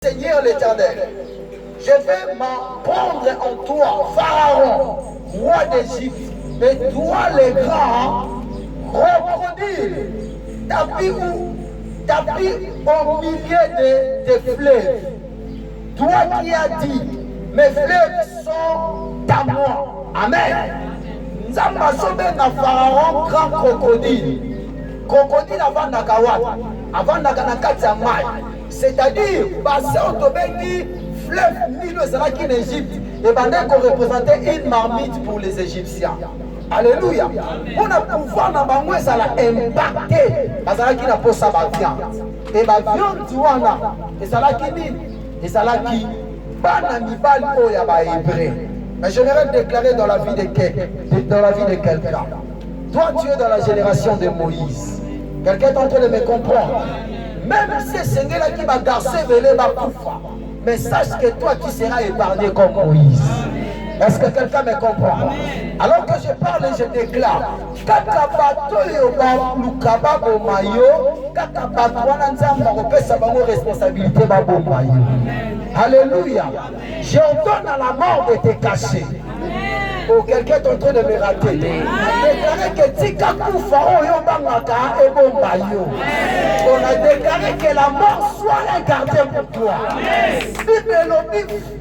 Seigneur l'Éternel, je vais m'en prendre en toi, Pharaon, roi d'Égypte, et toi les grands crocodiles, tapis au milieu des fleuves. Toi qui as dit, mes fleuves sont à moi. Amen. Nzamba sobenga Pharaon grand crocodile. Crocodile avant Nakawat, avant Nakanakati Amai. C'est-à-dire, bassin Tobengi, fleuve Nilo Zalaki en Égypte, et Bandé qu'on représentait une marmite pour les Égyptiens. Alléluia. On a pouvoir dans Bangoué, ça l'a impacté. Bazalaki n'a pas sa viande. Et ma viande, tu vois, et Zalaki ni, et Zalaki, Bananibal Oyaba hébreu. Mais j'aimerais déclarer dans la vie de quelqu'un. Toi, tu es dans la génération de Moïse. Quelqu'un est en train de me comprendre. Même si c'est là qui va garcer, mais sache que toi tu seras épargné comme Moïse. Est-ce que quelqu'un me comprend? Alors que je parle et je déclare, Alléluia. J'ordonne à la mort de te cacher. Oh, quelqu'un est en train de me rater. Déclaré que Tika Koufaro Yobangaka et Bombayo. On a déclaré que la mort soit un gardien pour toi.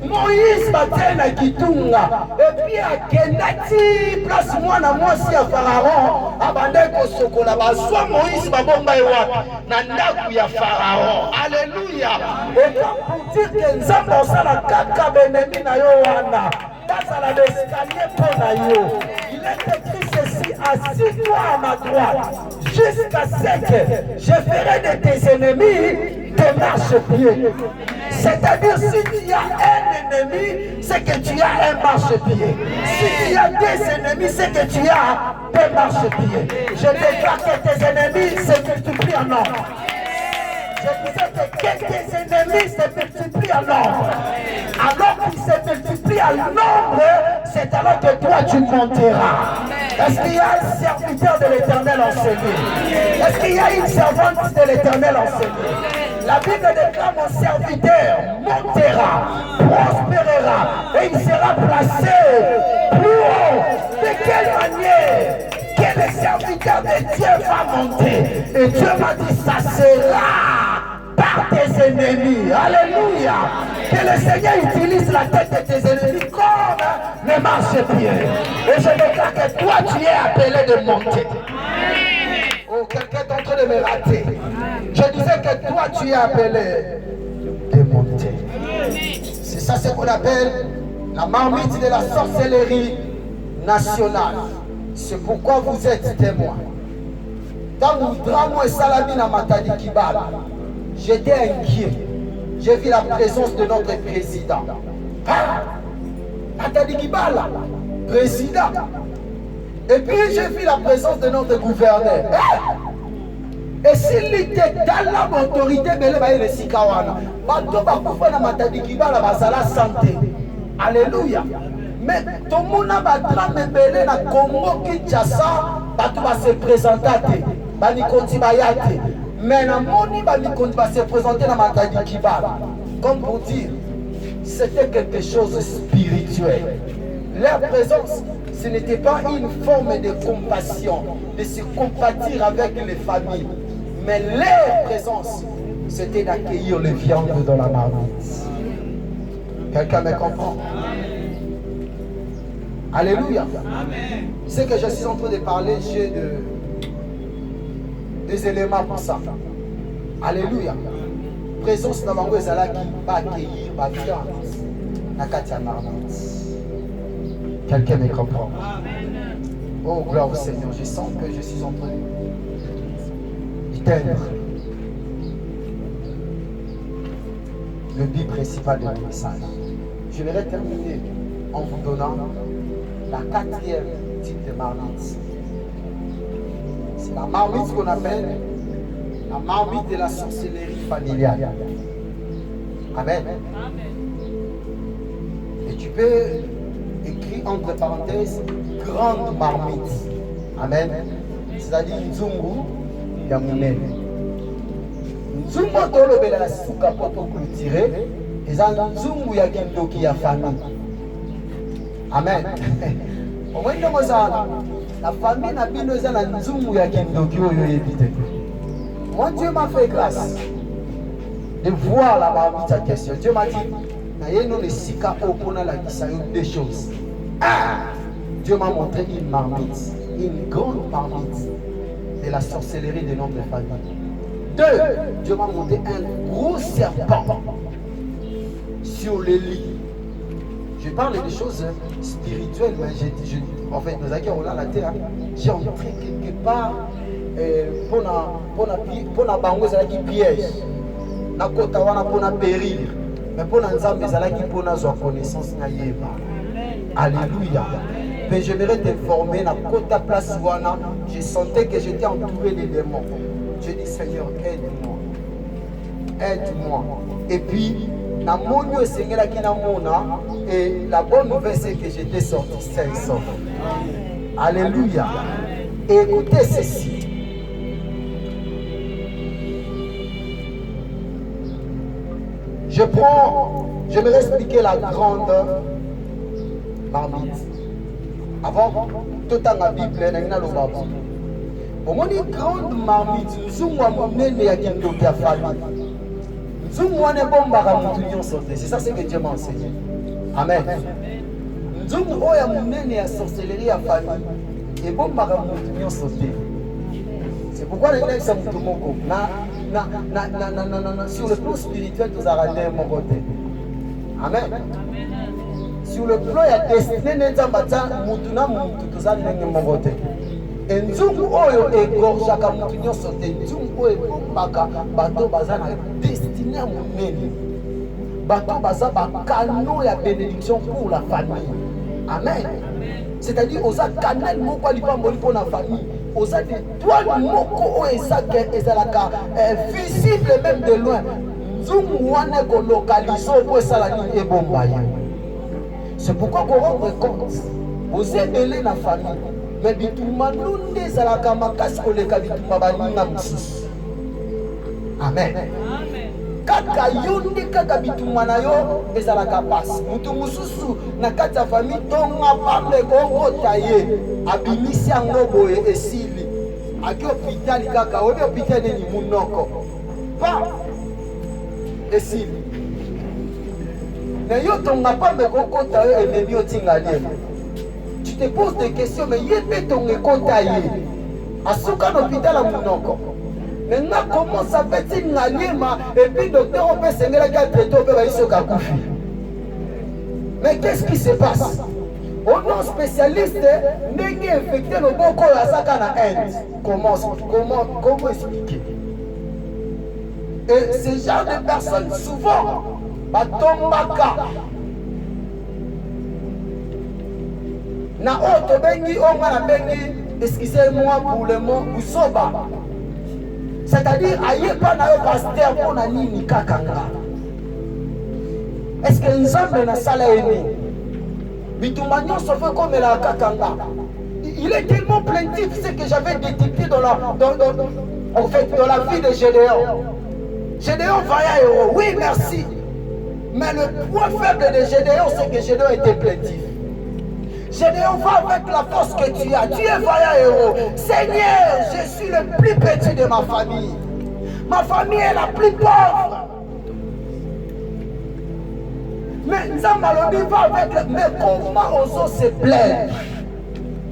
Moïse Batena Kitunga. Et puis à Kenati, place moi na moi si à Pharaon. Abandeko Sokola. Soit Moïse Babombaïwa. Nandaku ya Pharaon. Alléluia. Et pour dire que Nzambo Sala Kaka Benemi na Yowana. Passe à l'escalier pour Nayo. Il est écrit ceci, assis-toi à ma droite, jusqu'à ce que je ferai de tes ennemis tes marchepieds. C'est-à-dire, si tu as un ennemi, c'est que tu as un marchepied. Si tu as des ennemis, c'est que tu as des marchepieds. Je déclare que tes ennemis se multiplient en nombre. Je disais que tes ennemis se multiplient en nombre. Alors qu'ils se multiplient en nombre, c'est alors que toi tu monteras. Est-ce qu'il y a un serviteur de l'Éternel enseigné? Est-ce qu'il y a une servante de l'Éternel enseigné? La Bible déclare mon serviteur montera, prospérera et il sera placé plus haut. De quelle manière? Que le serviteur de Dieu va monter? Et Dieu m'a dit ça sera par tes ennemis. Alléluia. Que le Seigneur utilise la tête de tes ennemis comme le marchepied. Et je déclare que toi tu es appelé de monter. Oh, quelqu'un est en train de me rater. Je disais que toi tu es appelé de monter. C'est ça ce qu'on appelle la marmite de la sorcellerie nationale. C'est pourquoi vous êtes témoins. Dans mon drame et Salamina Matadi Kibala, j'étais inquiet. J'ai vu la présence de notre président. Hein? Matadi Kibala, président. Et puis j'ai vu la présence de notre gouverneur. Hein? Et s'il était dans la autorité, mais le Sikawana, Bato Bakufana Matadi Kibala, Basala santé. Alléluia. Mais tout le monde va me na Congo Kinshasa, Bato va se présenter. Mais na moni va se présenter dans Matadi Kibala. Comme pour dire, c'était quelque chose de spirituel. Leur présence, ce n'était pas une forme de compassion, de se compatir avec les familles. Mais leur présence, c'était d'accueillir les viandes dans la marmite. Quelqu'un me comprend? Alléluia. C'est que je suis en train de parler, j'ai des éléments pour ça. Alléluia. Présence dans ma zala qui va accueillir ma viande. La Katia marmite. Quelqu'un me comprend? Oh, gloire au Seigneur. Je sens que je suis en train d'éteindre le but principal de mon message. Je vais terminer en vous donnant la quatrième type de marmite. C'est la marmite qu'on appelle la marmite de la sorcellerie familiale. Amen. Et tu peux écrire entre parenthèses grande marmite. Amen. C'est-à-dire Nzungu Yamunene. Zumbo tolo bela suka poto clôturer. Ils ont zumbu ya kindoki ya famille. Amen. Au moins la famille n'a pas besoin de zumbu ya kindoki oyo éviter. Moi Dieu m'a fait grâce de voir là-bas ta question. Dieu m'a dit, naïno le sika opona la kisayo deux choses. Dieu m'a montré une marmite, une grande marmite de la sorcellerie des noms de famille. 2, Dieu m'a montré un gros serpent sur les lits. Je parle des choses spirituelles, mais en fait, nous avons là la terre. J'ai entré quelque part pour la bango qui piège. Na kota wana pour périr. Mais pour Nzambe ezalaki pour avoir connaissance na yeba. Alléluia. Mais j'aimerais t'informer na kota place wana, je sentais que j'étais entouré de démons. Je dis Seigneur, aide-moi. Aide-moi. Et puis na monyo Seigneur qui na mona et la bonne nouvelle c'est que j'étais sorti sain et sauf. Alléluia. Et écoutez ceci. Je vais expliquer la grande marmite. Avant, tout dans la Bible, il y a une grande marmite. C'est ça ce que Dieu m'a enseigné. Amen. C'est pourquoi les gens sont sur le plan spirituel, nous avons rendu mon côté. Amen. Sur le plan, il y a destiné, nous avons mon côté. Et nous avons égorgé à mon sauté. Nous avons destiné à mon nez. Bateau baza canon et bénédiction pour la famille. Amen. C'est-à-dire, aux canal mon quoi pour la famille. Aux étoiles moko ezalaka visible même de loin. Zoom wane ko localiser pour salani et bombaye. C'est pourquoi vous rendre compte. Vous aidez la famille. Mais bituma nunde ezalaka makasi ko leka bituma baninga mususu. Amen. Kaka yonde kaka bituma na yo ezalaka passe. Mutu mususu na kati ya famille tonga pambe ko taye. Abimisi yango boye esili. Aki hôpital kaka, obi hôpital ni munoko. Pa esili. Na yo tonga pambe ko taye ememi otingalie. Tu te poses des questions mais yebe tonga ko taye. Asuka na hôpital à munoko. Maintenant, comment ça fait-il n'alima et puis docteur on peut s'engager à traiter au pays sur Kakoufi. Mais qu'est-ce qui se passe? Au nom spécialiste, n'est infecté le bon corps à Sakana Inde. Comment expliquer? Et ce genre de personnes, souvent, batombaka. Na oto bengi, on bengi, excusez-moi pour le mot, usoba. C'est-à-dire, aïe pas na yo pasteur pour na nini kakanga. Est-ce que Nzambe na sala eni? Bitumagnon se fait comme la kakanga. Il est tellement plaintif, c'est que j'avais détecté dans la vie de Gédéon. Gédéon vaillant héros, oui merci. Mais le point faible de Gédéon, c'est que Gédéon était plaintif. Gédéon va avec la force que tu as. Tu es vaillant héros. Seigneur, je suis le plus petit de ma famille. Ma famille est la plus pauvre. Mais Nzamalobi va avec le... Mais comment osons se plaindre?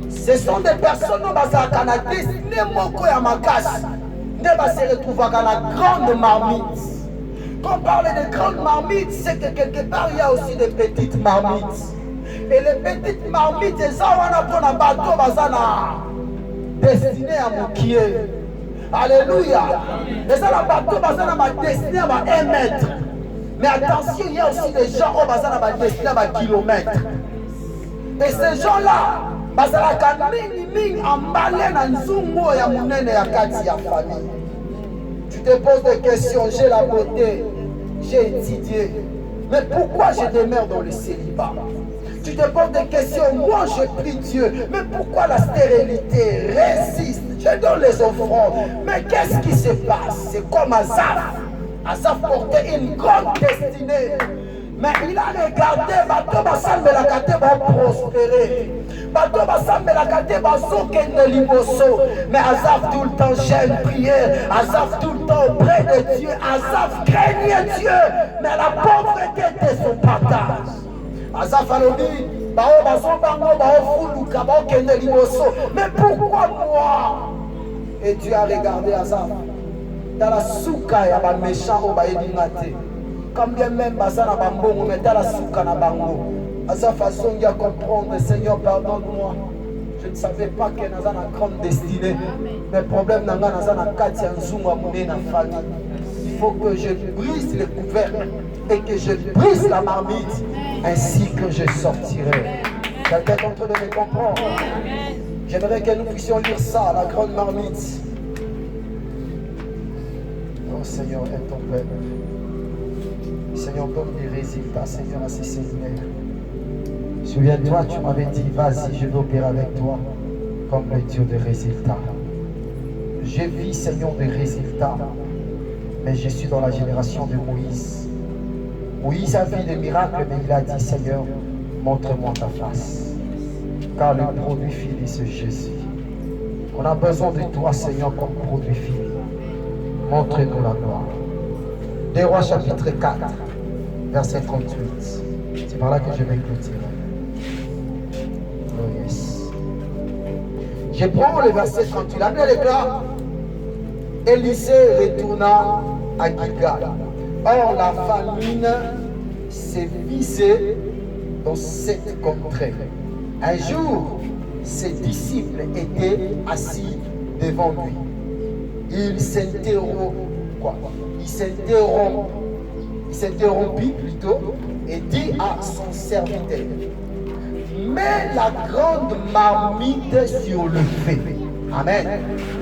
Ce sont des personnes qui sont destinées moko ya makasi. Ne va se retrouver dans la grande marmite. Quand on parle de grandes marmites, c'est que quelque part il y a aussi des petites marmites. Et les petites marmites, c'est ça on a pour un bateau bazana destiné à mokier. Alléluia. Et ça le bateau bazana destiné à 1 mètre. Mais attention, il y a aussi des gens qui sont destinés à kilomètres. Et ces gens-là, tu te poses des questions, j'ai la beauté, j'ai étudié. Mais pourquoi je demeure dans le célibat? Tu te poses des questions, moi je prie Dieu, mais pourquoi la stérilité résiste? Je donne les offrandes, mais qu'est-ce qui se passe? C'est comme hasard. Azaf portait une grande destinée. Mais il a regardé, bateau basambela kate va prospérer. Bateau basambela kate va sokende liboso. Mais Azaf tout le temps jeûne, prière. Azaf tout le temps auprès de Dieu. Azaf craignait Dieu. Mais la pauvreté était son partage. Azaf alobi, bao basobango, bao fuluka, bao kende liboso. Mais pourquoi moi? Et Dieu a regardé Azaf. Dans la souka, il y a des méchants au baye d'Ingate. Quand bien même Bazana Bambongo, mais dans la souka na bango. Azaf a songi à comprendre, Seigneur, pardonne-moi. Je ne savais pas qu'il y a une grande destinée. Mais le problème, c'est qu'il y a une famille. Il faut que je brise les couvercles et que je brise la marmite, ainsi que je sortirai. Quelqu'un d'entre nous me comprend? J'aimerais que nous puissions lire ça, la grande marmite. Oh Seigneur, aide ton peuple. Seigneur, donne des résultats, Seigneur, à ces séminaires. Souviens-toi, tu m'avais dit, vas-y, je vais opérer avec toi comme le Dieu des résultats. Je vis, Seigneur, des résultats, mais je suis dans la génération de Moïse. Moïse a vu des miracles, mais il a dit, Seigneur, montre-moi ta face. Car le produit fini, c'est Jésus. On a besoin de toi, Seigneur, comme produit fini. Montre-nous la gloire. Des Rois chapitre 4, verset 38. C'est par là que je vais clôturer. Oh yes. Je prends le verset 38. La Bible déclare, Élisée retourna à Gilgal. Or la famine s'est visée dans cette contrée. Un jour, ses disciples étaient assis devant lui. Il s'interrompit plutôt et dit à son serviteur, mets la grande marmite sur le feu. Amen.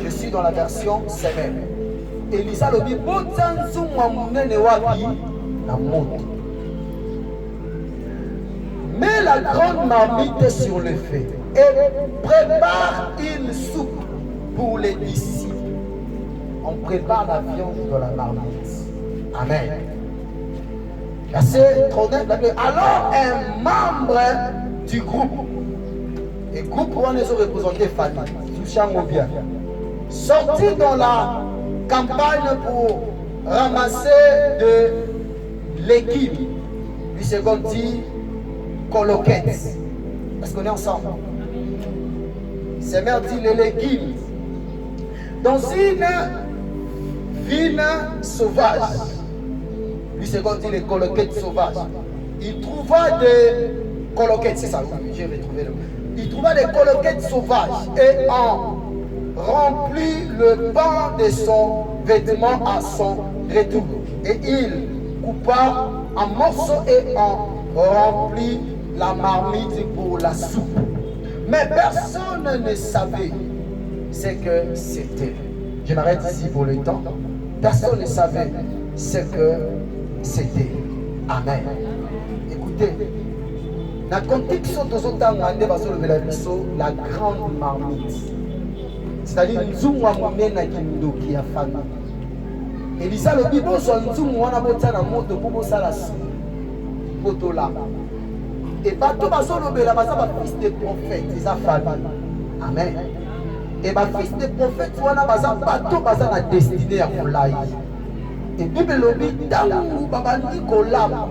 Je suis dans la version semaine. Elisa le dit, mets la grande marmite sur le feu et prépare une soupe pour les disciples. On prépare la viande dans la marmite. Amen. Verset 39, alors un membre du groupe, et groupe on les a représentés famille, bien, sorti dans la campagne pour ramasser de légumes. Lui second dit coloquettes. Est-ce qu'on est ensemble? C'est mère dit les légumes. Dans une ville sauvage, lui second dit les coloquettes sauvages. Il trouva des coloquettes, c'est ça, j'ai retrouvé le mot. Il trouva des coloquettes sauvages et en remplit le pan de son vêtement à son retour. Et il coupa en morceaux et en remplit la marmite pour la soupe. Mais personne ne savait ce que c'était. Je m'arrête ici pour le temps. Personne ne savait ce que c'était. Amen. Écoutez, dans le contexte de la grande marmite, c'est-à-dire nzungu monene kindoki ya famille. Elisa le bibo so nzungu wana botana moto po bosala su potola. Et bato bazolobela baza ba fils de prophètes, eza famille. Amen. Et ba fils de prophètes wana baza bato baza na destinée ya kolai. Et Bible lobi tangu babandi kolama.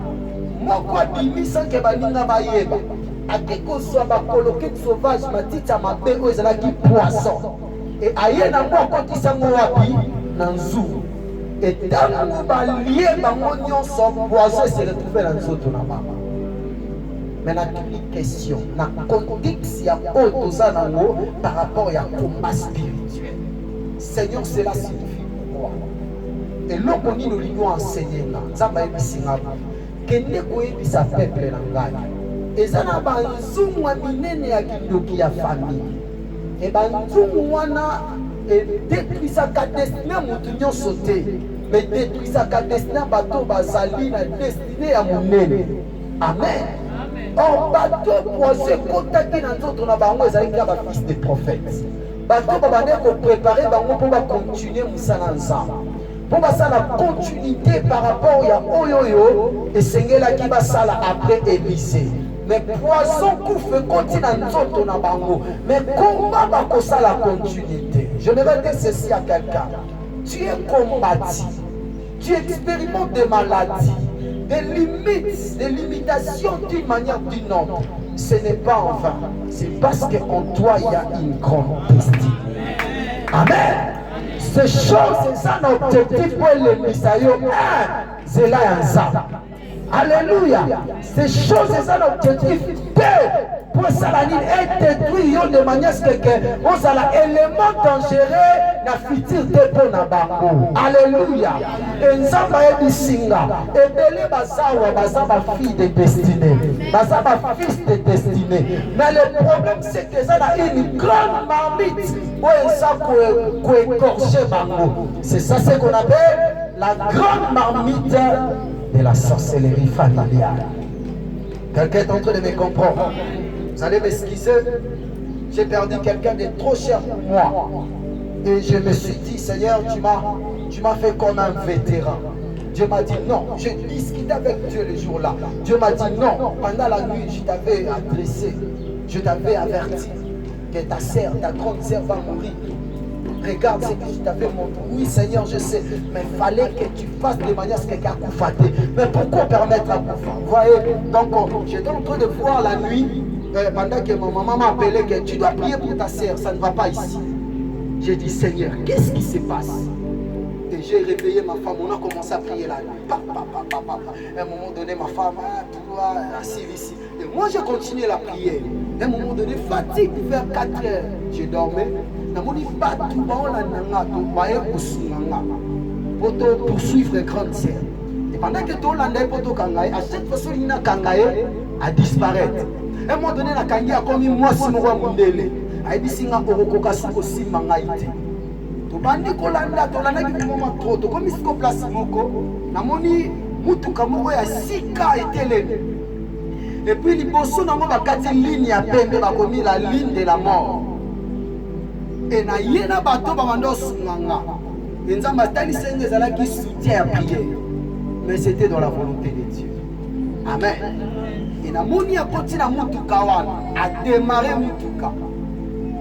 Moko abimisa ke baninga bayeba. Akeko so ba coloquette sauvage matita mabe o ezalaki poisson. Et aye na moko kisango wapi na nzungu. Et tango balie bango nyonso poisson se retrouver na nzoto na mama. Mais na une question, na contexte ya otoza nango par rapport à combat spirituel. Seigneur, cela signifie quoi? Et l'homme nous l'union enseigné là, Zamba ebisinga kende koyebisa peuple na ngai. Ezana banzungu minene ya kindoki ya famille. Et banzungu wana détruisaka destinée mutu nyonso te, mais détruisaka destinée bato bazali na destinée ya monene. Amen. Or bato poisé contacté na nzoto na bango ezali ka ba fils de prophètes. Bato babane ko préparer bango pour ba continuer musala nzamba. Pour ça la continuité par rapport à Oyoyo et Seigneur qui va ça après Élysée. Mais poisson couvre continue dans na bango. Mais comment va ça la continuité? Je vais dire ceci à quelqu'un. Tu es combattu. Tu expérimentes des maladies, des limites, des limitations d'une manière ou d'une autre. Ce n'est pas en vain. C'est parce qu'en toi il y a une grande destinée. Amen. Ces choses, c'est ça notre objectif pour les Messiah. C'est là un ça. Alléluia. Ces choses, c'est ça notre objectif. Pour ça, la ligne est détruite de manière que on a l'élément dangereux dans le futur de Bango. Alléluia. Et nous avons dit Singa. Et Bélé Bazawa, fille de destinée. Bazawa, fils de destinée. Mais le problème, c'est que ça a une grande marmite. Pour écorcher Bango. C'est ça ce qu'on appelle la grande marmite de la sorcellerie familiale. Quelqu'un est en train de me comprendre. Vous allez m'excuser. J'ai perdu quelqu'un de trop cher pour moi. Et je me suis dit, Seigneur, tu m'as fait comme un vétéran. Dieu m'a dit non. Je discutais avec Dieu le jour-là. Dieu m'a dit non. Pendant la nuit, je t'avais adressé. Je t'avais averti que ta sœur, ta grande sœur va mourir. Regarde ce que je t'avais montré. Oui, Seigneur, je sais. Mais il fallait que tu fasses de manière à ce que quelqu'un couffate. Mais pourquoi permettre à Koufa? Vous voyez? Donc, j'étais en train de voir la nuit, pendant que ma maman m'a appelé, que tu dois prier pour ta sœur, ça ne va pas ici. J'ai dit, Seigneur, qu'est-ce qui se passe? Et j'ai réveillé ma femme, on a commencé à prier la nuit. À un moment donné, ma femme, toi, assise ici. Et moi, j'ai continué la prière. À un moment donné, fatigue, vers 4 heures, j'ai dormi. Pour poursuivre grande sœur. Et pendant que tout l'année pour tout Kangaï, à cette façon, il a Kangaï à disparaître. À un moment donné, la Kangaï a commis moi si moi mondele. A dit singa orokoka aussi mangaïté. To bandi kolanda to lana ki moment trop to comme isko place moko. Namoni mutuka moko ya sika etelemi. Et puis liboso nango bakati ligne ya pembe bakomi la ligne de la mort. Et na yena bato babando sunganga. Nzamba tali senge zala qui soutient à prier. Mais c'était dans la volonté de Dieu. Amen. Et na moni a kotina mutuka wana a démarrer mutuka.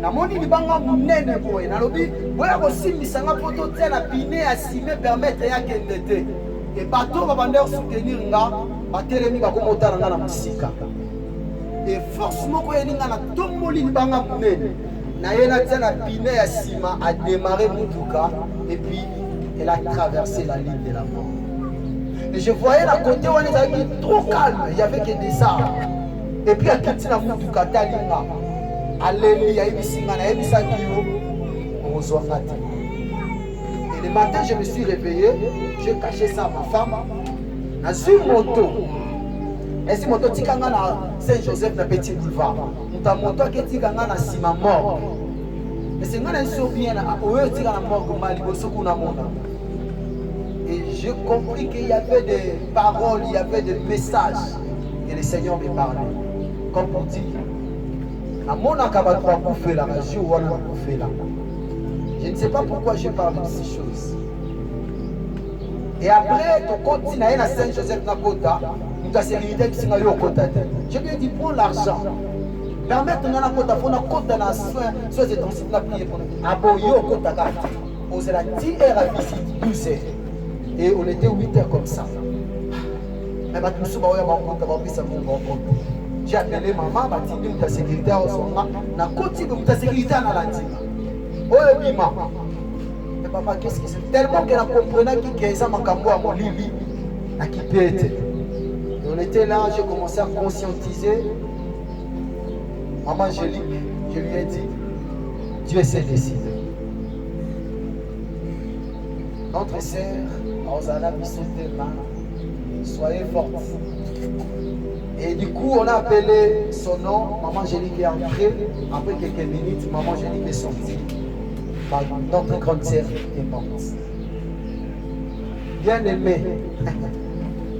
Na moni libanga munene boye na lobi boya ko simisanga poto tia na pine ya cime permettre ya kendete. Et bato babando soutenir nga batelemi bakomota nga na musika. Et force moko yelinga na tomboli libanga munene. Naïla tient la pine à Sima a démarré Mutuka et puis elle a traversé la ligne de la mort. Et je voyais la côté où on était trop calme, il n'y avait que des arbres. Et puis à Kitina Mutuka Talinga, Alléluia, Ibisinga, Ibisa Kio, on reçoit Fati. Et le matin, je me suis réveillé, j'ai caché ça à ma femme, dans une moto. Et si moto tikanga na Saint-Joseph na Petit Boulevard. Ta moto qui tikanga na Sima mort. Mais c'est ngana so bien na oyo tikanga na mort mali boso kuna mona. Et j'ai compris qu'il y avait des paroles, il y avait des messages que le Seigneur me parlait. Comme pour dire na mona ka ba trois couper la jour wana couper là. Je ne sais pas pourquoi je parle de ces choses. Et après tu continues à Saint-Joseph na Kota. Je lui ai dit, prends l'argent. Permettre à Kota, faut Kota na soin, soit c'est dans cette prière pour nous. Aboyo Kota Gati. On s'est la 10 heures à visite, 12 heures. Et on était 8 heures comme ça. Mais maintenant, j'ai appelé maman, je dit, ta sécurité na Koti de ta sécurité na Landima. Oh, Bima. Mais papa, qu'est-ce que c'est? Tellement qu'elle a compris qu'il y a ça, Makambo à mon lit, à qui peut être. On était là, j'ai commencé à conscientiser. Maman Angélique, je lui ai dit, Dieu s'est décidé. Notre sœur, Osana Bissotelma, soyez forte. Et du coup, on a appelé son nom, Maman Angélique est entrée. Après quelques minutes, Maman Angélique est sortie. Notre grande sœur est morte. Bien aimé.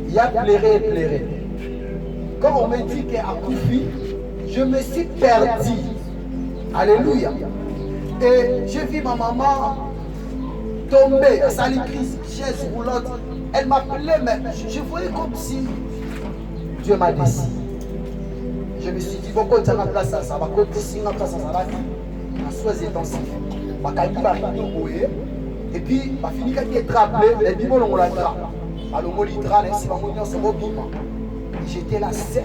Il y a pleuré et pleuré. Quand on me dit qu'à Koufi, je me suis perdu. Alléluia. Et j'ai vu ma maman tomber à Salikris. chaise roulante. Elle m'appelait, mais je voyais comme si Dieu m'a décidé. Je me suis dit, pourquoi tu as ma place à ça? Ma côté, si ma place à ça, ma soie intensif. Ma qualité va finir. Et puis, ma fini quand il est trappé, les bimons on l'a trappé. Alors, mon litral, ainsi, ma mounion se rebima. Et j'étais la scène.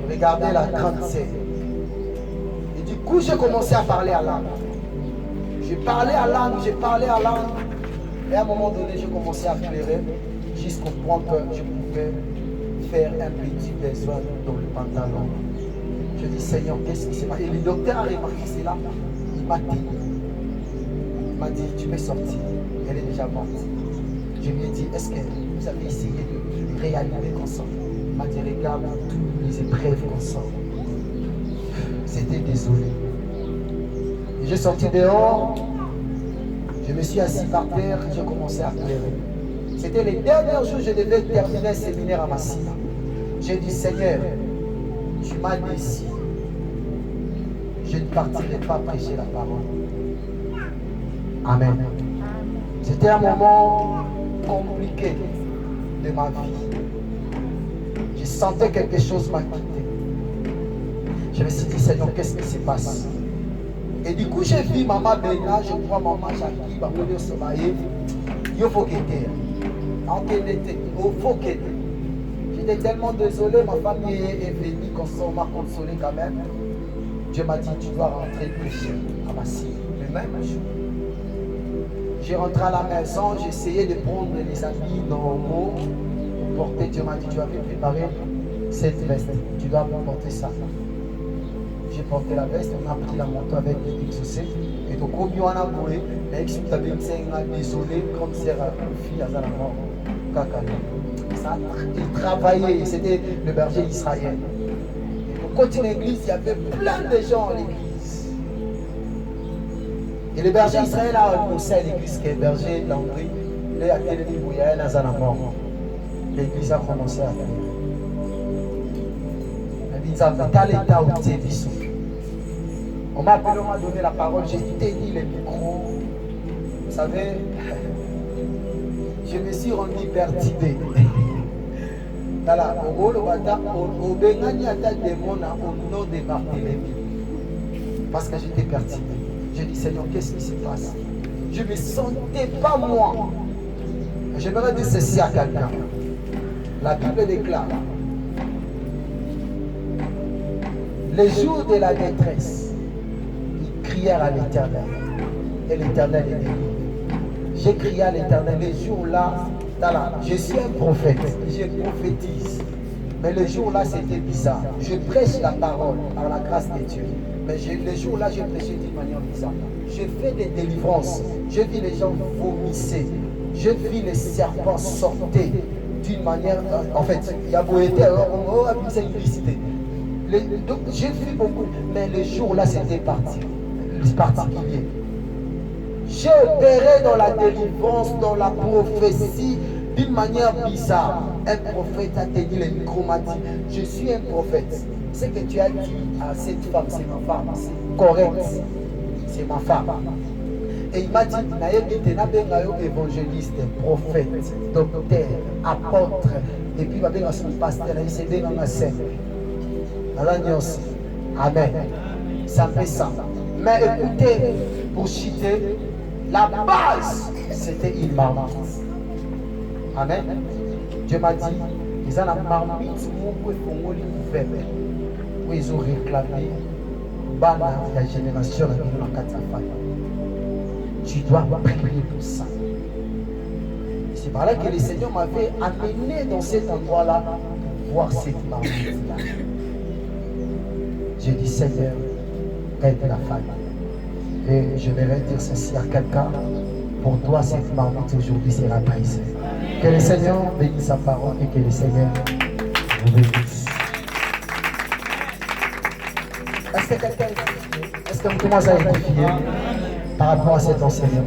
Je regardais la grande scène. Et du coup, j'ai commencé à parler à l'âme. J'ai parlé à l'âme. Et à un moment donné, j'ai commencé à pleurer jusqu'au point que je pouvais faire un petit besoin dans le pantalon. Je dis, Seigneur, qu'est-ce qui s'est passé? Et le docteur a remarqué cela. Il m'a dit, tu peux sortir. Elle est déjà morte. Je lui ai dit, est-ce que vous avez essayé de réanimer qu'on sort? Il m'a dit, regarde toutes les épreuves qu'on sort. C'était désolé. Et j'ai sorti dehors. Je me suis assis par terre, j'ai commencé à pleurer. C'était les derniers jours, je devais terminer un séminaire à Massina. J'ai dit, Seigneur, tu m'as décidé. Je ne partirai pas prêcher la parole. Amen. C'était un moment compliqué de ma vie. Je sentais quelque chose m'a quitté. Je me suis dit, Seigneur, qu'est-ce qui se passe? Et du coup, j'ai vu maman Bena, je crois maman Jackie, il faut qu'elle était. J'étais tellement désolé, ma famille est venue, qu'on m'a consolé quand même. Dieu m'a dit, tu dois rentrer prêcher à Massy. Le même jour. J'ai rentré à la maison, j'ai essayé de prendre les habits normaux pour porter. Dieu m'a dit, tu avais préparé cette veste, tu dois porter ça. J'ai porté la veste, on a pris la moto avec les exaucés. Et donc, comme on a bourré, désolé, comme c'est la fille à la mort. Il travaillait, c'était le berger israélien. Au côté de l'église, il y avait plein de gens à l'église. Et le berger israélien a annoncé à l'église que le berger Landry, il a été où il y a un à la mort. L'église a commencé à faire. On m'a appelé, on m'a donné la parole, j'ai tenu le micro. Vous savez, je me suis rendu perturbé. Au nom de Barthélemy. Parce que j'étais perturbé. J'ai dit, Seigneur, qu'est-ce qui se passe? Je ne me sentais pas moi. J'aimerais dire ceci à quelqu'un. La Bible déclare, les jours de la détresse, ils crièrent à l'Éternel. Et l'Éternel est délivré. J'ai crié à l'Éternel. Les jours-là, je suis un prophète. Je prophétise. Mais le jour-là, c'était bizarre. Je prêche la parole par la grâce de Dieu. Mais le jour-là, je prêchais d'une manière bizarre. Je fais des délivrances. Je vis les gens vomisser. Je vis les serpents sortir d'une manière. En fait, il y a beau été, alors on a mis simplicité. Donc, j'ai vu beaucoup. Mais le jour-là, c'était particulier. J'ai opéré dans la délivrance, dans la prophétie, d'une manière bizarre. Un prophète a tenu le micro, m'a dit, je suis un prophète. Ce que tu as dit à cette femme, c'est ma femme. C'est correct. C'est ma femme. Et il m'a dit, évangéliste, prophète, docteur, apôtre. Et puis, il va bien son pasteur, il s'est bien dans la scène. Amen. Ça fait ça. Mais écoutez, pour chiter, la base, c'était une marmite. Amen. Dieu m'a dit, ils ont la marmite, où ils ont réclamé la génération de la tu dois prier pour ça. C'est par là que le Seigneur m'avait amené dans cet endroit-là pour voir cette marmite-là. J'ai dit, Seigneur, aide la famille. Et je vais dire ceci à quelqu'un. Pour toi, cette marmite aujourd'hui sera prise. Que le Seigneur bénisse sa parole et que le Seigneur vous bénisse. Est-ce que quelqu'un est édifié? Est-ce que vous commencez à édifier par rapport à cet enseignement?